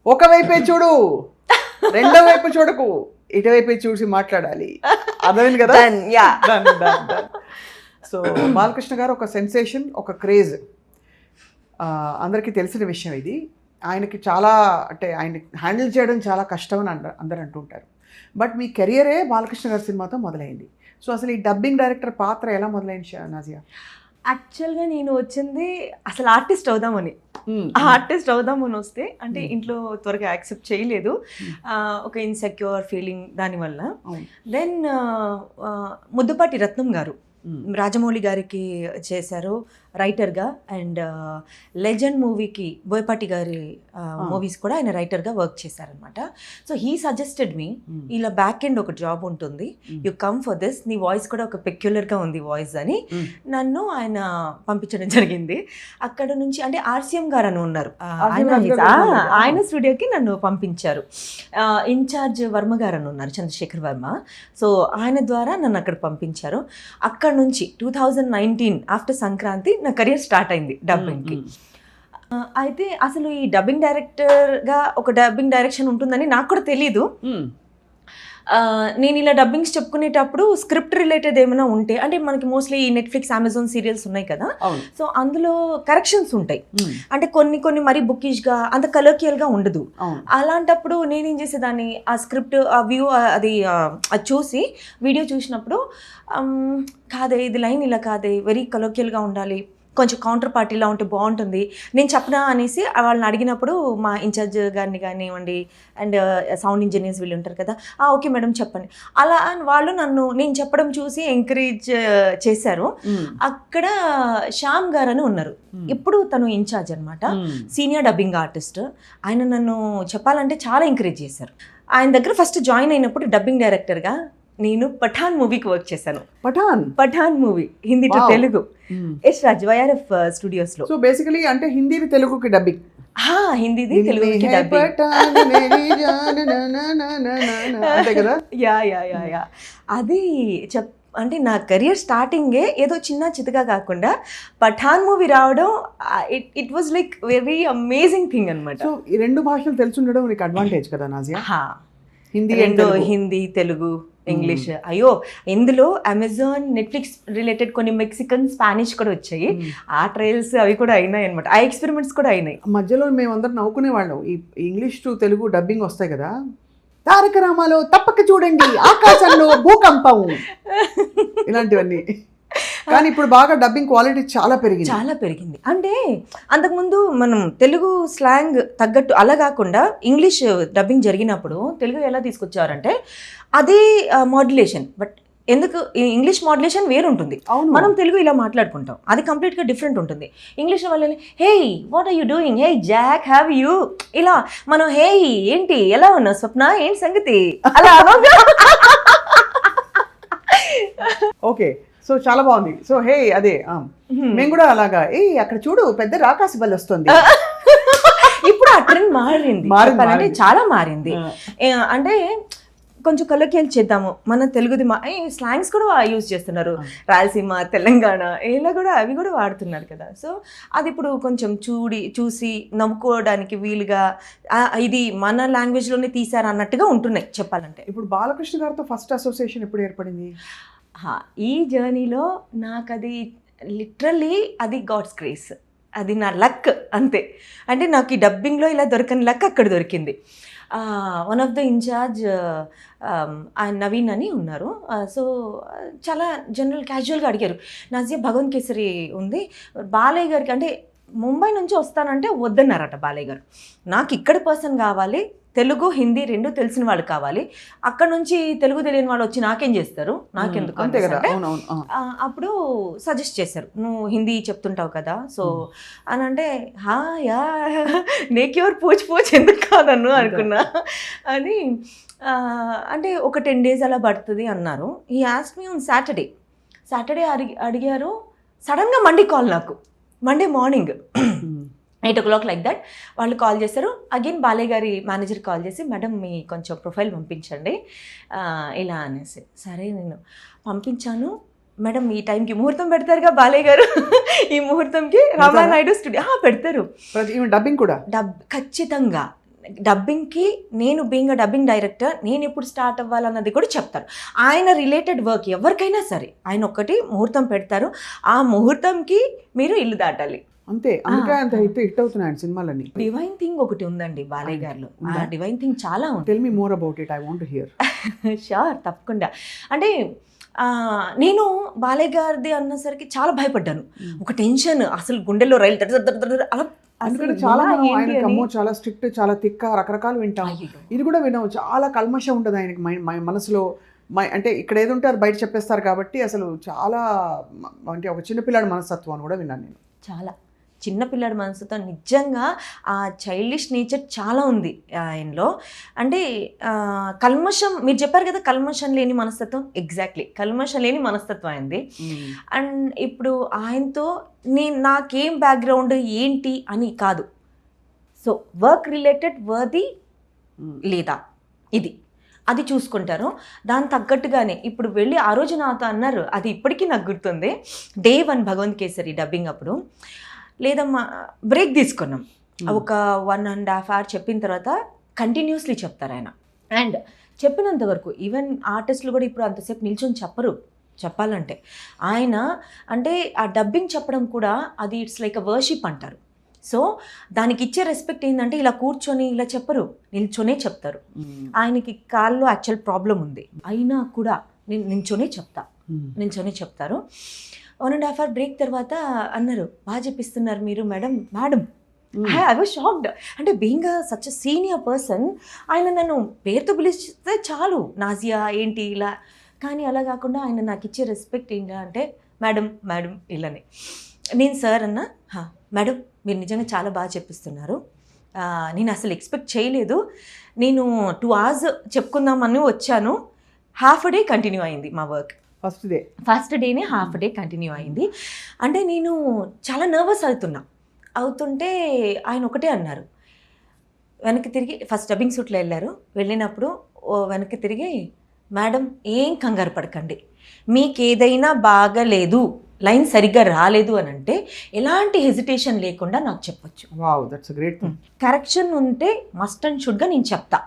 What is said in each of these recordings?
ఒకవైపే చూడు, రెండో వైపు చూడకు, ఇటువైపే చూసి మాట్లాడాలి. అర్థమైంది కదా? సో బాలకృష్ణ గారు ఒక సెన్సేషన్, ఒక క్రేజ్, అందరికీ తెలిసిన విషయం ఇది. ఆయనకి చాలా అంటే ఆయన హ్యాండిల్ చేయడం చాలా కష్టం అని అందరు అంటుంటారు. బట్ మీ కెరియరే బాలకృష్ణ గారి సినిమాతో మొదలైంది. సో అసలు ఈ డబ్బింగ్ డైరెక్టర్ పాత్ర ఎలా మొదలైంది నాజియా? యాక్చువల్గా నేను వచ్చింది అసలు ఆర్టిస్ట్ అవుదామని. ఆర్టిస్ట్ అవుదామని వస్తే అంటే ఇంట్లో త్వరగా యాక్సెప్ట్ చేయలేదు, ఒక ఇన్సెక్యూర్ ఫీలింగ్ దానివల్ల. దెన్ ముద్దుపాటి రత్నం గారు రాజమౌళి గారికి చేశారు రైటర్గా, అండ్ లెజెండ్ మూవీకి బోయపాటి గారి మూవీస్ కూడా ఆయన రైటర్గా వర్క్ చేశారనమాట. సో హీ సజెస్టెడ్ మీ, ఇలా బ్యాక్ ఎండ్ ఒక జాబ్ ఉంటుంది, యు కమ్ ఫర్ దిస్, నీ వాయిస్ కూడా ఒక పెక్యులర్గా ఉంది వాయిస్ అని నన్ను ఆయన పంపించడం జరిగింది. అక్కడ నుంచి అంటే ఆర్సిఎం గారు అని ఉన్నారు, ఆయన స్టూడియోకి నన్ను పంపించారు. ఇన్ఛార్జ్ వర్మ గారు అని ఉన్నారు, చంద్రశేఖర్ వర్మ. సో ఆయన ద్వారా నన్ను అక్కడ పంపించారు. అక్కడ నుంచి 2019 ఆఫ్టర్ సంక్రాంతి నా కెరియర్ స్టార్ట్ అయింది డబ్బింగ్కి. అయితే అసలు ఈ డబ్బింగ్ డైరెక్టర్గా ఒక డబ్బింగ్ డైరెక్షన్ ఉంటుందని నాకు కూడా తెలీదు. నేను ఇలా డబ్బింగ్స్ చెప్పుకునేటప్పుడు స్క్రిప్ట్ రిలేటెడ్ ఏమైనా ఉంటే, అంటే మనకి మోస్ట్లీ ఈ నెట్ఫ్లిక్స్, అమెజాన్ సీరియల్స్ ఉన్నాయి కదా, సో అందులో కరెక్షన్స్ ఉంటాయి. అంటే కొన్ని మరీ బుకిష్గా అంత కలర్కియల్గా ఉండదు. అలాంటప్పుడు నేనేం చేసేదాన్ని, ఆ స్క్రిప్ట్, ఆ వ్యూ, అది చూసి వీడియో చూసినప్పుడు కాదే ఇది లైన్ ఇలా కాదే, వెరీ కలర్కియల్గా ఉండాలి, కొంచెం కౌంటర్ పార్టీలా ఉంటే బాగుంటుంది, నేను చెప్పనా అనేసి వాళ్ళని అడిగినప్పుడు మా ఇన్ఛార్జ్ గారిని కానివ్వండి, అండ్ సౌండ్ ఇంజనీర్స్ వీళ్ళు ఉంటారు కదా, ఓకే మేడం చెప్పండి, అలా వాళ్ళు నేను చెప్పడం చూసి ఎంకరేజ్ చేశారు. అక్కడ శ్యామ్ గారు అని ఉన్నారు, ఇప్పుడు తను ఇన్ఛార్జ్ అనమాట, సీనియర్ డబ్బింగ్ ఆర్టిస్ట్. ఆయన నన్ను చెప్పాలంటే చాలా ఎంకరేజ్ చేశారు. ఆయన దగ్గర ఫస్ట్ జాయిన్ అయినప్పుడు డబ్బింగ్ డైరెక్టర్గా నేను పఠాన్ మూవీకి వర్క్ చేశాను. Pathan movie Hindi to Telugu, Yash Raj YRF studios లో. సో బేసికలీ అంటే హిందీ తెలుగుకి డబ్బింగ్, హిందీది తెలుగుకి డబ్బింగ్. యా అది అంటే నా కెరియర్ స్టార్టింగే ఏదో చిన్న చితగా కాకుండా పఠాన్ మూవీ రావడం, it was like very amazing thing అనమాట. సో ఈ రెండు భాషలు తెలుసుండడం నీకు అడ్వాంటేజ్ కదా నాజియా? హిందీ తెలుగు ఇంగ్లీష్. అయ్యో ఇందులో అమెజాన్, నెట్ఫ్లిక్స్ రిలేటెడ్ కొన్ని మెక్సికన్, స్పానిష్ కూడా వచ్చాయి. ఆ ట్రయల్స్ అవి కూడా అయినాయి అనమాట, ఆ ఎక్స్పెరిమెంట్స్ కూడా అయినాయి. మధ్యలో మేమందరం నవ్వుకునే వాళ్ళం, ఈ ఇంగ్లీష్ టు తెలుగు డబ్బింగ్ వస్తాయి కదా, తారక రామాలో తప్పక చూడండి, ఆకాశంలో భూకంపం, ఇలాంటివన్నీ. కానీ ఇప్పుడు బాగా డబ్బింగ్ క్వాలిటీ చాలా పెరిగింది. అంటే అంతకుముందు మనం తెలుగు స్లాంగ్ తగ్గట్టు అలా కాకుండా ఇంగ్లీష్ డబ్బింగ్ జరిగినప్పుడు తెలుగు ఎలా తీసుకొచ్చారంటే అదే మాడ్యులేషన్, బట్ ఎందుకు ఇంగ్లీష్ మాడ్యులేషన్ వేరు ఉంటుంది, మనం తెలుగు ఇలా మాట్లాడుకుంటాం, అది కంప్లీట్గా డిఫరెంట్ ఉంటుంది. ఇంగ్లీష్ వాళ్ళని hey what are you doing, hey Jack have you, ఇలా మనం హే ఏంటి ఎలా ఉన్నావు స్వప్న ఏంటి సంగతి అలా. ఓకే, సో చాలా బాగుంది. సో హే అదే మేము కూడా అలాగా, అక్కడ చూడు పెద్ద రాకాసి బల్ వస్తుంది. ఇప్పుడు ఆ ట్రెండ్ మారింది, చాలా మారింది. అంటే కొంచెం కలర్కియల్ చేద్దాము, మన తెలుగుది స్లాంగ్స్ కూడా యూజ్ చేస్తున్నారు, రాయలసీమ, తెలంగాణ ఇలా కూడా అవి కూడా వాడుతున్నారు కదా. సో అది ఇప్పుడు కొంచెం చూసి నవ్వుకోవడానికి వీలుగా, ఇది మన లాంగ్వేజ్లోనే తీసారు అన్నట్టుగా ఉంటున్నాయి చెప్పాలంటే. ఇప్పుడు బాలకృష్ణ గారితో ఫస్ట్ అసోసియేషన్ ఎప్పుడు ఏర్పడింది? ఈ జర్నీలో నాకు అది లిటరల్లీ అది గాడ్స్ గ్రేస్, అది నా లక్ అంతే. అంటే నాకు ఈ డబ్బింగ్లో ఇలా దొరకని లక్ అక్కడ దొరికింది. వన్ ఆఫ్ ద ఇన్ఛార్జ్ ఆయన నవీన్ అని ఉన్నారు. సో చాలా జనరల్ క్యాజువల్గా అడిగారు, నాజియా భగవంత్ కేసరి ఉంది బాలయ్య గారికి, అంటే ముంబై నుంచి వస్తానంటే వద్దన్నారట బాలయ్య గారు. నాకు ఇక్కడ పర్సన్ కావాలి, తెలుగు హిందీ రెండు తెలిసిన వాళ్ళు కావాలి, అక్కడ నుంచి తెలుగు తెలియని వాళ్ళు వచ్చి నాకేం చేస్తారు, నాకెందుకు అంటే అప్పుడు సజెస్ట్ చేశారు, నువ్వు హిందీ చెప్తుంటావు కదా సో అని అంటే, యా నేకెవరు పూచి ఎందుకు కాదన్ను అనుకున్నా అని. అంటే ఒక 10 days అలా పడుతుంది అన్నారు. ఈ ఆస్క్ మీ ఆన్ సాటర్డే అడిగారు. సడన్గా మండే కాల్, నాకు Monday morning 8 o'clock like that వాళ్ళు కాల్ చేశారు. అగైన్ బాలయ్య గారి మేనేజర్ కాల్ చేసి, మేడం మీ కొంచెం ప్రొఫైల్ పంపించండి ఇలా అనేసి. సరే నేను పంపించాను. మేడం ఈ టైంకి ముహూర్తం పెడతారుగా బాలయ్య గారు, ఈ ముహూర్తంకి రామానాయుడు స్టూడియో పెడతారు. డబ్బింగ్ కూడా ఖచ్చితంగా డబ్బింగ్కి నేను బీయింగ్ డబ్బింగ్ డైరెక్టర్ నేను ఎప్పుడు స్టార్ట్ అవ్వాలన్నది కూడా చెప్తారు. ఆయన రిలేటెడ్ వర్క్ ఎవరికైనా సరే ఆయన ఒకటి ముహూర్తం పెడతారు, ఆ ముహూర్తంకి మీరు ఇల్లు దాటాలి అంతే. అందుకే అంత హిట్ అవుతున్నాయి సినిమాలన్నీ. డివైన్ థింగ్ ఒకటి ఉందండి బాలయ్య గారిలో. ఆ డివైన్ థింగ్ చాలా ఉంది. Tell me more about it, I want to hear. Sure, తప్పకుండా. అంటే నేను బాలయ్య గారిది అన్నసరికి చాలా భయపడ్డాను. ఒక టెన్షన్, అసలు గుండెల్లో రైలు అలా. అందుకని చాలా మనం ఆయనకి అమ్మో చాలా స్ట్రిక్ట్, చాలా తిక్క, రకరకాలు వింటాం. ఇది కూడా విన్నాము, చాలా కల్మషం ఉంటుంది ఆయనకి మనసులో. అంటే ఇక్కడ ఏది ఉంటే అది బయట చెప్పేస్తారు కాబట్టి అసలు చాలా అంటే ఒక చిన్నపిల్లాడి మనస్తత్వం అని కూడా విన్నాను నేను. చాలా చిన్నపిల్లాడి మనసుతో నిజంగా ఆ చైల్డిష్ నేచర్ చాలా ఉంది ఆయనలో. అంటే కల్మషం, మీరు చెప్పారు కదా కల్మషం లేని మనస్తత్వం, ఎగ్జాక్ట్లీ కల్మషం లేని మనస్తత్వం అయింది. అండ్ ఇప్పుడు ఆయనతో నాకేం బ్యాక్గ్రౌండ్ ఏంటి అని కాదు, సో వర్క్ రిలేటెడ్ వర్ది లేదా ఇది అది చూసుకుంటారు. దాని తగ్గట్టుగానే ఇప్పుడు వెళ్ళి ఆ రోజు నాతో అన్నారు, అది ఇప్పటికీ నాకు గుర్తుంది. Day 1 భగవంత్ కేసరి డబ్బింగ్ అప్పుడు, లేదమ్మా బ్రేక్ తీసుకున్నాం, ఒక 1.5 hour చెప్పిన తర్వాత కంటిన్యూస్లీ చెప్తారు ఆయన. అండ్ చెప్పినంత వరకు ఈవెన్ ఆర్టిస్టులు కూడా ఇప్పుడు అంతసేపు నిల్చొని చెప్పరు చెప్పాలంటే. ఆయన అంటే ఆ డబ్బింగ్ చెప్పడం కూడా అది ఇట్స్ లైక్ అ వర్షిప్ అంటారు. సో దానికి ఇచ్చే రెస్పెక్ట్ ఏంటంటే ఇలా కూర్చొని ఇలా చెప్పరు, నిల్చొనే చెప్తారు. ఆయనకి కాల్లో యాక్చువల్ ప్రాబ్లం ఉంది, అయినా కూడా నేను నిల్చొనే చెప్తారు. 1.5 hour బ్రేక్ తర్వాత అన్నారు, బాగా చెప్పిస్తున్నారు మీరు మేడం. I was shocked. అంటే being such a senior person ఆయన నన్ను పేరుతో పిలిస్తే చాలు, నాజియా ఏంటి ఇలా. కానీ అలా కాకుండా ఆయన నాకు ఇచ్చే రెస్పెక్ట్ ఏంటంటే మేడం ఇలానే. నేను సార్ అన్నా, మేడం మీరు నిజంగా చాలా బాగా చెప్పిస్తున్నారు, నేను అసలు ఎక్స్పెక్ట్ చేయలేదు, నేను 2 hours చెప్పుకుందామని వచ్చాను, హాఫ్ డే కంటిన్యూ అయింది మా వర్క్. ఫస్ట్ డేనే హాఫ్ డే కంటిన్యూ అయింది. అంటే నేను చాలా నర్వస్ అవుతుంటే ఆయన ఒకటే అన్నారు, వెనక్కి తిరిగి ఫస్ట్ డబ్బింగ్ షూట్లో వెళ్ళినప్పుడు వెనక్కి తిరిగి, మేడం ఏం కంగారు పడకండి, మీకు ఏదైనా బాగలేదు, లైన్ సరిగ్గా రాలేదు అని అంటే ఎలాంటి హెజిటేషన్ లేకుండా నాకు చెప్పొచ్చు. Wow, that's a great thing. Correction ఉంటే మస్ట్ అండ్ షుడ్గా నేను చెప్తా,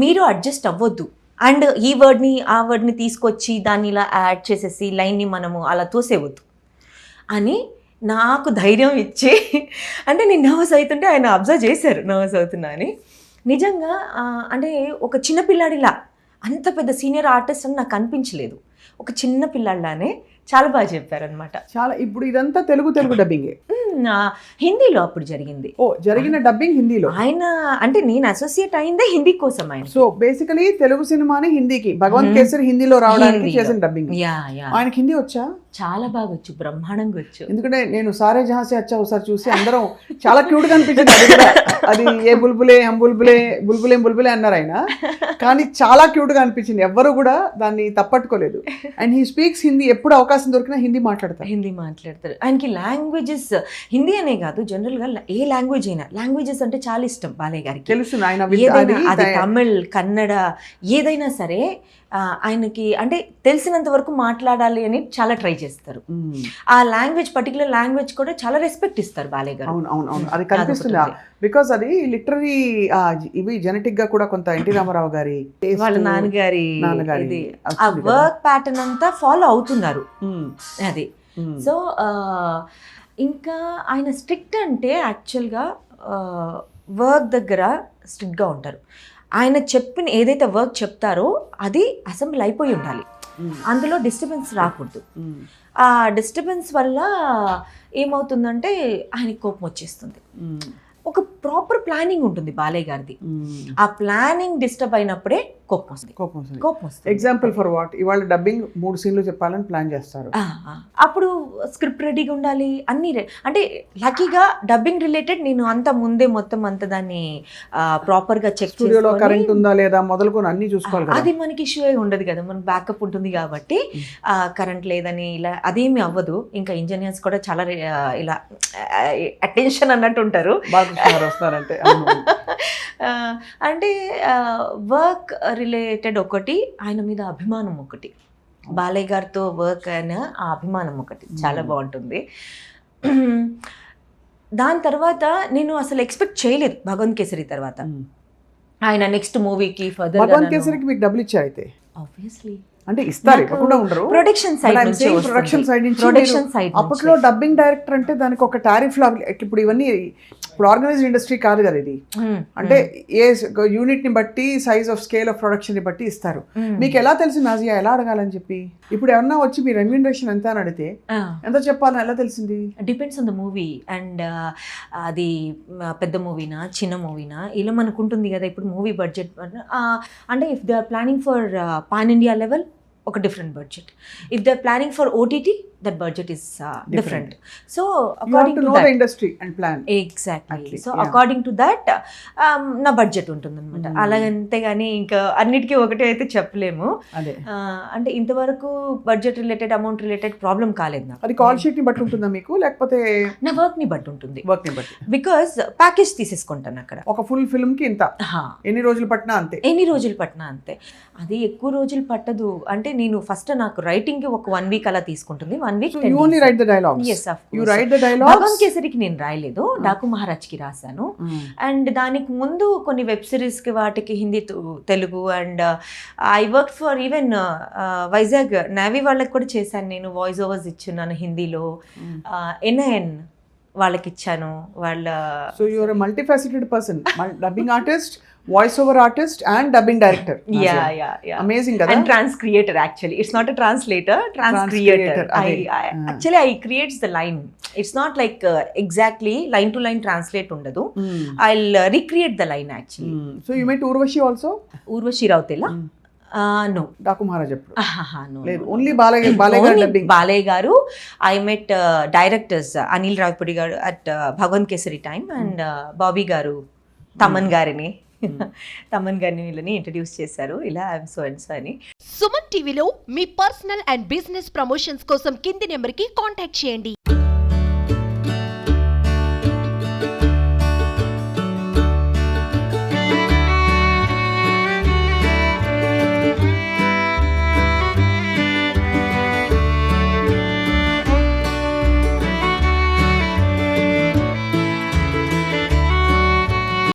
మీరు అడ్జస్ట్ అవ్వద్దు. అండ్ ఈ వర్డ్ని ఆ వర్డ్ని తీసుకొచ్చి దాన్ని ఇలా యాడ్ చేసేసి లైన్ని మనము అలా తోసేవద్దు అని నాకు ధైర్యం ఇచ్చి, అంటే నేను నర్వస్ అవుతుంటే ఆయన అబ్జర్వ్ చేశారు నర్వస్ అవుతున్నా అని. నిజంగా అంటే ఒక చిన్నపిల్లాడిలా, అంత పెద్ద సీనియర్ ఆర్టిస్ట్ అని నాకు అనిపించలేదు, ఒక చిన్న పిల్లాడిలానే చాలా బాగా చెప్పారనమాట. చాలా. ఇప్పుడు ఇదంతా తెలుగు డబ్బింగే? హిందీలో అప్పుడు జరిగింది. జరిగిన డబ్బింగ్ హిందీలో. ఆయన అంటే నేను అసోసియేట్ అయిందే హిందీ కోసం ఆయన. సో బేసికలీ తెలుగు సినిమాని హిందీకి, భగవంత్ కేసరి హిందీలో రావడానికి చేసిన డబ్బింగ్. ఆయనకి హిందీ వచ్చా? చాలా బాగా వచ్చు, బ్రహ్మాండంగా వచ్చు. ఎందుకంటే నేను సారే జహాసే అచ్చా ఒకసారి చూసి అందరం చాలా క్యూట్ గా అనిపించింది. అది కూడా అది ఏ బుల్బులే హం బుల్బులే అన్నారు ఆయన, కానీ చాలా క్యూట్ గా అనిపించింది. ఎవ్వరు కూడా దాన్ని తప్పట్టుకోలేదు. అండ్ హీ స్పీక్స్ హిందీ, ఎప్పుడు అవకాశం దొరికినా హిందీ మాట్లాడతారు. ఆయనకి లాంగ్వేజెస్ హిందీ అనే కాదు, జనరల్ గా ఏ లాంగ్వేజ్ అయినా, లాంగ్వేజెస్ అంటే చాలా ఇష్టం బాలయ్య గారికి. తెలుసు ఆయన, అది తమిళ్, కన్నడ ఏదైనా సరే ఆయనకి అంటే తెలిసినంత వరకు మాట్లాడాలి అని చాలా ట్రై చేస్తారు. ఆ లాంగ్వేజ్, పర్టికులర్ లాంగ్వేజ్ కూడా చాలా రెస్పెక్ట్ ఇస్తారు బాలయ్య గారు. అవును, అది కనిపిస్తుంది. బికాస్ అది లిటరరీ ఇవి జెనెటిక్ గా కూడా కొంత ఎన్టీ రామారావు గారి, వాళ్ళ నాన్నగారి ఆ వర్క్ ప్యాటర్న్ అంతా ఫాలో అవుతున్నారు అది. సో ఇంకా ఆయన స్ట్రిక్ట్ అంటే యాక్చువల్గా వర్క్ దగ్గర స్ట్రిక్ట్గా ఉంటారు. ఆయన చెప్పిన ఏదైతే వర్క్ చెప్తారో అది అసెంబ్ల్ అయిపోయి ఉండాలి, అందులో డిస్టర్బెన్స్ రాకూడదు. ఆ డిస్టర్బెన్స్ వల్ల ఏమవుతుందంటే ఆయనకి కోపం వచ్చేస్తుంది. ఒక ప్రాపర్ ప్లానింగ్ ఉంటుంది బాలయ్య గారిది, ఆ ప్లానింగ్ డిస్టర్బ్ అయినప్పుడే కోపం వస్తుంది. Example for what? ఇవాళ డబ్బింగ్ 3 సీన్లు చెప్పాలని ప్లాన్ చేస్తారు, అప్పుడు స్క్రిప్ట్ రెడీగా ఉండాలి అన్ని. అంటే లక్కీగా డబ్బింగ్ రిలేటెడ్ నేను అంతా ముందే మొత్తం అంతా దాన్ని ప్రాపర్గా చెక్, స్టూడియోలో కరెంట్ ఉందా లేదా మొదలుకొని అన్ని చూసుకోవాలి. అది మనకి ఇష్యూ ఉండదు కదా, మనకు బ్యాకప్ ఉంటుంది కాబట్టి. కరెంట్ లేదని ఇలా అదేమి అవ్వదు. ఇంకా ఇంజనీర్స్ కూడా చాలా ఇలా అటెన్షన్ అన్నట్టు ఉంటారు. వస్తారంటే అంటే వర్క్ రిలేటెడ్ ఒకటి, ఆయన మీద అభిమానం ఒకటి, బాలయ్య గారితో వర్క్ అయిన ఆ అభిమానం ఒకటి చాలా బాగుంటుంది. దాని తర్వాత నేను అసలు ఎక్స్పెక్ట్ చేయలేదు భగవంత్ కేసరి తర్వాత. ఆయన నెక్స్ట్ మూవీకి ఫర్దర్ భగవంత్ కేసరికి మీకు డబ్బులు ఇచ్చారు అయితే, ఆబ్వియస్లీ అంటే ఇస్తారు, ఇవ్వకుండా ఉండరు. ప్రొడక్షన్ సైడ్ నుంచి ప్రొడక్షన్ సైడ్ నుంచి ప్రొడక్షన్ సైడ్ అప్పట్లో డబ్బింగ్ డైరెక్టర్ అంటే దానికి ఒక టారిఫ్ లా, ఇప్పుడు ఇవన్నీ ఇప్పుడు ఆర్గనైజ్డ్ ఇండస్ట్రీ కాదు కదా ఇది, అంటే ఏ యూనిట్ ని బట్టి size of scale of production ని బట్టి ఇస్తారు. మీకు ఎలా తెలిసి నాజియా ఎలా అడగాలని చెప్పి? ఇప్పుడు ఎవరన్నా వచ్చి మీ రెమ్యూనరేషన్ ఎంత అని అడిగితే ఎంత చెప్పాలని ఎలా తెలిసింది? Depends on the movie and అది పెద్ద మూవీనా చిన్న మూవీనా ఇలా మనకు ఉంటుంది కదా. ఇప్పుడు మూవీ బడ్జెట్ అంటే if they are planning for pan India level ఒక different budget, if they are planning for OTT that budget is different. So according to that industry and plan exactly, so according to that నా budget ఉంటుంది అనమాట. అలాగంతే కానీ ఇంకా అన్నిటికీ ఒకటే అయితే చెప్పలేము. అంటే ఇంతవరకు budget related amount related problem కాలేదు నాకు. అది కాల్ షీట్ ని బట్టి ఉంటుందా మీకు, లేకపోతే నా వర్క్ ని బట్టి ఉంటుంది? వర్క్ ని బట్టి, బికాస్ ప్యాకేజ్ తీసేసుకుంటాను అక్కడ. ఒక ఫుల్ ఫిల్మ్ కి ఇంత, ఎన్ని రోజులు పట్టినా అంతే, ఎన్ని రోజులు పట్టినా అంతే. అది ఎక్కువ రోజులు పట్టదు. అంటే నేను ఫస్ట్ నాకు రైటింగ్ ఒక 1 week అలా తీసుకుంటుంది. 1 week you only write the dialogues. Yes, of course. You write the dialogues. Bhagavanth కేసరికి నేను రాయలేదు, డాకు మహారాజ్కి రాశాను. అండ్ దానికి ముందు కొన్ని వెబ్ సిరీస్కి వాటికి Hindi Telugu and I work for even Vizag navy వాళ్ళకి కూడా చేశాను నేను. వాయిస్ ఓవర్స్ ఇచ్చున్నాను హిందీలో. NIN వాళ్ళకి ఇచ్చాను. వాళ్ళ so you are a multifaceted person, dubbing artist, voice over artist and dubbing director. Amazing కదా. And transcreator, actually it's not a translator, transcreator. Actually I creates the line. It's not like exactly line to line translate ఉండదు. I will recreate the line actually. So you met Urvashi also? Urvashi Rautela? No. Daaku Maharaaj ఎప్పుడు? No. లేదు, only Balayya garu. I met directors Anil Ravipudi garu at Bhagavanth Kesari time and Bobby garu Thaman గారిని వీళ్ళని introduce చేశారు. ఇలా I'm so and so అని. సుమన్ టీవీలో మీ personal and business promotions కోసం కింది నెంబర్కి కాంటాక్ట్ చేయండి.